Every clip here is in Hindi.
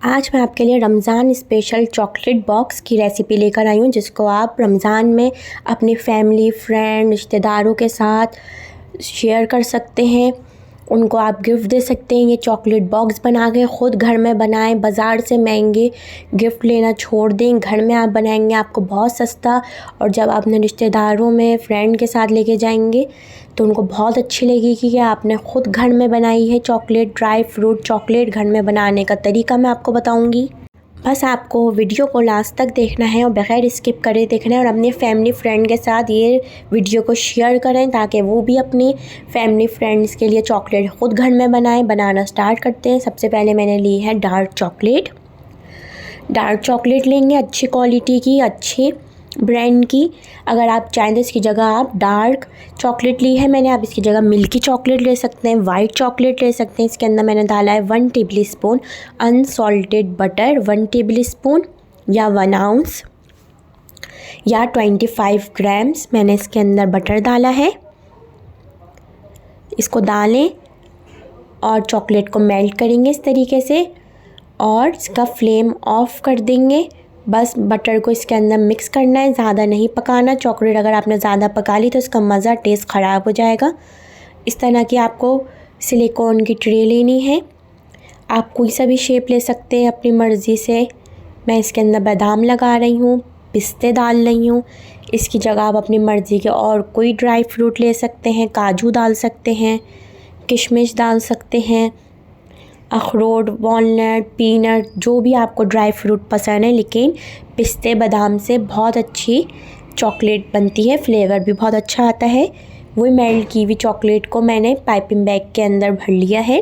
आज मैं आपके लिए रमज़ान स्पेशल चॉकलेट बॉक्स की रेसिपी लेकर आई हूँ, जिसको आप रमज़ान में अपनी फैमिली, फ्रेंड, रिश्तेदारों के साथ शेयर कर सकते हैं। उनको आप गिफ्ट दे सकते हैं। ये चॉकलेट बॉक्स बना के ख़ुद घर में बनाएं। बाज़ार से महंगे गिफ्ट लेना छोड़ दें, घर में आप बनाएंगे आपको बहुत सस्ता। और जब आप अपने रिश्तेदारों में, फ्रेंड के साथ लेके जाएंगे तो उनको बहुत अच्छी लगेगी कि आपने ख़ुद घर में बनाई है चॉकलेट। ड्राई फ्रूट चॉकलेट घर में बनाने का तरीका मैं आपको बताऊंगी। बस आपको वीडियो को लास्ट तक देखना है और बग़ैर स्किप करे देखना है, और अपने फैमिली फ्रेंड के साथ ये वीडियो को शेयर करें ताकि वो भी अपनी फैमिली फ्रेंड्स के लिए चॉकलेट ख़ुद घर में बनाएं। बनाना स्टार्ट करते हैं। सबसे पहले मैंने ली है डार्क चॉकलेट लेंगे, अच्छी क्वालिटी की, अच्छी ब्रांड की। अगर आप चाहें तो इसकी जगह आप डार्क चॉकलेट ली है मैंने, आप इसकी जगह मिल्की चॉकलेट ले सकते हैं, वाइट चॉकलेट ले सकते हैं। इसके अंदर मैंने डाला है 1 table spoon unsalted butter, 1 table spoon या 1 आउंस या 25 ग्राम्स मैंने इसके अंदर बटर डाला है। इसको डालें और चॉकलेट को मेल्ट करेंगे इस तरीके से, और इसका फ्लेम ऑफ कर देंगे। बस बटर को इसके अंदर मिक्स करना है, ज़्यादा नहीं पकाना। चॉकलेट अगर आपने ज़्यादा पका ली तो इसका मज़ा, टेस्ट ख़राब हो जाएगा। इस तरह की आपको सिलिकॉन की ट्रे लेनी है। आप कोई सा भी शेप ले सकते हैं अपनी मर्ज़ी से। मैं इसके अंदर बादाम लगा रही हूँ, पिस्ते डाल रही हूँ। इसकी जगह आप अपनी मर्ज़ी के और कोई ड्राई फ्रूट ले सकते हैं। काजू डाल सकते हैं, किशमिश डाल सकते हैं, अखरोट, वॉलनट, पीनट, जो भी आपको ड्राई फ्रूट पसंद है। लेकिन पिस्ते बादाम से बहुत अच्छी चॉकलेट बनती है, फ्लेवर भी बहुत अच्छा आता है। वही मेल्ट की हुई चॉकलेट को मैंने पाइपिंग बैग के अंदर भर लिया है,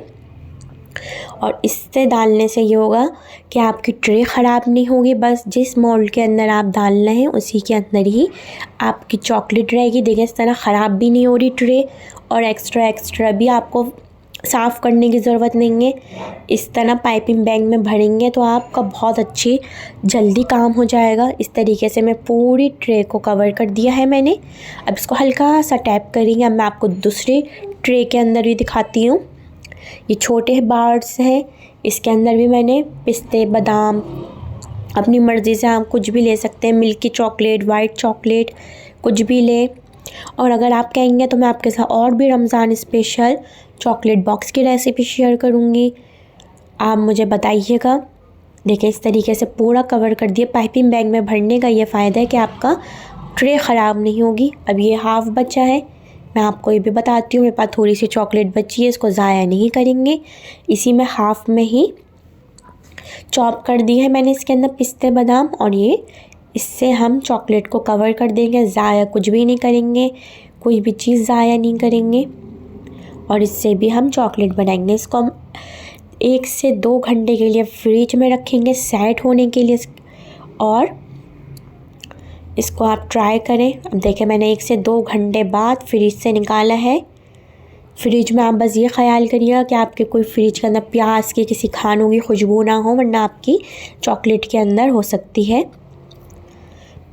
और इससे डालने से ये होगा कि आपकी ट्रे ख़राब नहीं होगी। बस जिस मोल्ड के अंदर आप डाल रहे हैं उसी के अंदर ही आपकी चॉकलेट रहेगी। देखिए इस तरह ख़राब भी नहीं हो रही ट्रे, और एक्स्ट्रा भी आपको साफ़ करने की ज़रूरत नहीं है। इस तरह पाइपिंग बैग में भरेंगे तो आपका बहुत अच्छी जल्दी काम हो जाएगा। इस तरीके से मैं पूरी ट्रे को कवर कर दिया है मैंने। अब इसको हल्का सा टैप करेंगे। अब मैं आपको दूसरी ट्रे के अंदर भी दिखाती हूँ। ये छोटे बार्स हैं, इसके अंदर भी मैंने पिस्ते, बादाम, अपनी मर्ज़ी से आप कुछ भी ले सकते हैं। मिल्की चॉकलेट, वाइट चॉकलेट, कुछ भी ले। और अगर आप कहेंगे तो मैं आपके साथ और भी रमज़ान स्पेशल चॉकलेट बॉक्स की रेसिपी शेयर करूँगी, आप मुझे बताइएगा। देखिए इस तरीके से पूरा कवर कर दिया। पाइपिंग बैग में भरने का ये फ़ायदा है कि आपका ट्रे ख़राब नहीं होगी। अब ये हाफ़ बचा है, मैं आपको ये भी बताती हूँ। मेरे पास थोड़ी सी चॉकलेट बची है, इसको ज़ाया नहीं करेंगे। इसी में हाफ़ में ही चॉप कर दी है मैंने इसके अंदर पिस्ते, बादाम, और ये इससे हम चॉकलेट को कवर कर देंगे। ज़ाया कुछ भी नहीं करेंगे, कोई भी चीज़ ज़ाया नहीं करेंगे, और इससे भी हम चॉकलेट बनाएंगे। इसको हम 1 से 2 घंटे के लिए फ्रिज में रखेंगे सेट होने के लिए, और इसको आप ट्राई करें। अब देखें मैंने 1 से 2 घंटे बाद फ्रिज से निकाला है। फ्रिज में आप बस ये ख्याल करिएगा कि आपके कोई फ्रिज के अंदर प्याज की, किसी खानों की खुशबू ना हो, वरना आपकी चॉकलेट के अंदर हो सकती है।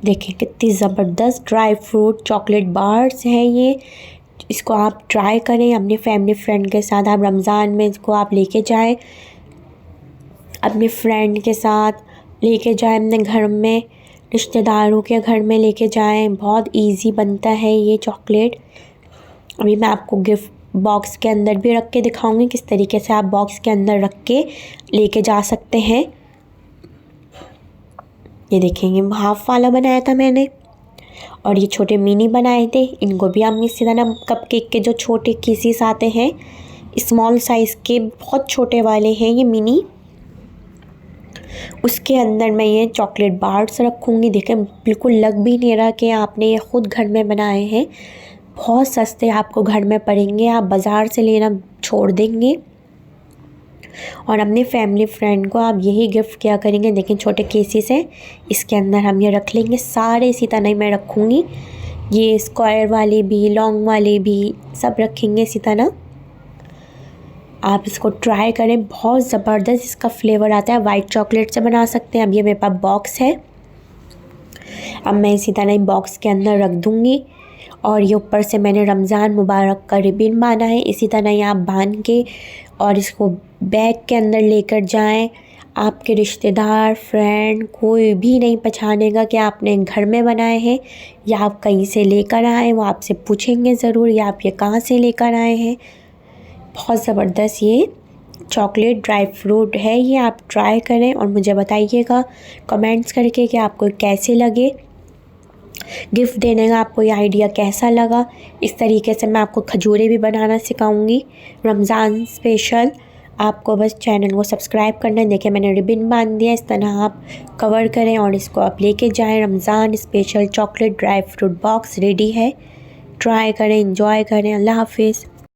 देखें कितनी ज़बरदस्त ड्राई फ्रूट चॉकलेट बार्स हैं ये। इसको आप ट्राई करें अपने फैमिली फ्रेंड के साथ। आप रमज़ान में इसको आप लेके जाएं, अपने फ्रेंड के साथ लेके जाएं, अपने घर में, रिश्तेदारों के घर में लेके जाएं। बहुत इजी बनता है ये चॉकलेट। अभी मैं आपको गिफ्ट बॉक्स के अंदर भी रख के दिखाऊंगी किस तरीके से आप बॉक्स के अंदर रख के लेके जा सकते हैं। ये देखेंगे हाफ़ वाला बनाया था मैंने, और ये छोटे मिनी बनाए थे। इनको भी हम इसी तरह कपकेक के जो छोटे पीसेस आते हैं, स्मॉल साइज़ के, बहुत छोटे वाले हैं ये मिनी, उसके अंदर मैं ये चॉकलेट बार्स रखूँगी। देखें बिल्कुल लग भी नहीं रहा कि आपने ये ख़ुद घर में बनाए हैं। बहुत सस्ते आपको घर में पड़ेंगे, आप बाज़ार से लेना छोड़ देंगे, और अपने फैमिली फ्रेंड को आप यही गिफ्ट किया करेंगे। देखें छोटे केसेस हैं, इसके अंदर हम ये रख लेंगे सारे। इसी तरह मैं रखूँगी, ये स्क्वायर वाले भी, लॉन्ग वाले भी, सब रखेंगे इसी तरह। आप इसको ट्राई करें, बहुत ज़बरदस्त इसका फ्लेवर आता है। वाइट चॉकलेट से बना सकते हैं। अब ये मेरे पास बॉक्स है, अब मैं इसी तरह बॉक्स के अंदर रख दूँगी, और ये ऊपर से मैंने रमज़ान मुबारक का रिबन बांधा है। इसी तरह ये आप बांध के और इसको बैग के अंदर लेकर जाएं। आपके रिश्तेदार, फ्रेंड कोई भी नहीं पहचानेगा कि आपने घर में बनाए हैं या आप कहीं से लेकर आए। वो आपसे पूछेंगे ज़रूर या आप ये कहाँ से लेकर आए हैं। बहुत ज़बरदस्त ये चॉकलेट ड्राई फ्रूट है, ये आप ट्राई करें और मुझे बताइएगा कमेंट्स करके कि आपको कैसे लगे। गिफ्ट देने का आपको ये आइडिया कैसा लगा। इस तरीके से मैं आपको खजूरें भी बनाना सिखाऊंगी रमज़ान स्पेशल। आपको बस चैनल को सब्सक्राइब करना है। देखिए मैंने रिबन बांध दिया, इस तरह आप कवर करें और इसको आप लेके जाएं। Ramzan special chocolate dry fruit box ready है। ट्राई करें, एंजॉय करें। अल्लाह हाफिज़।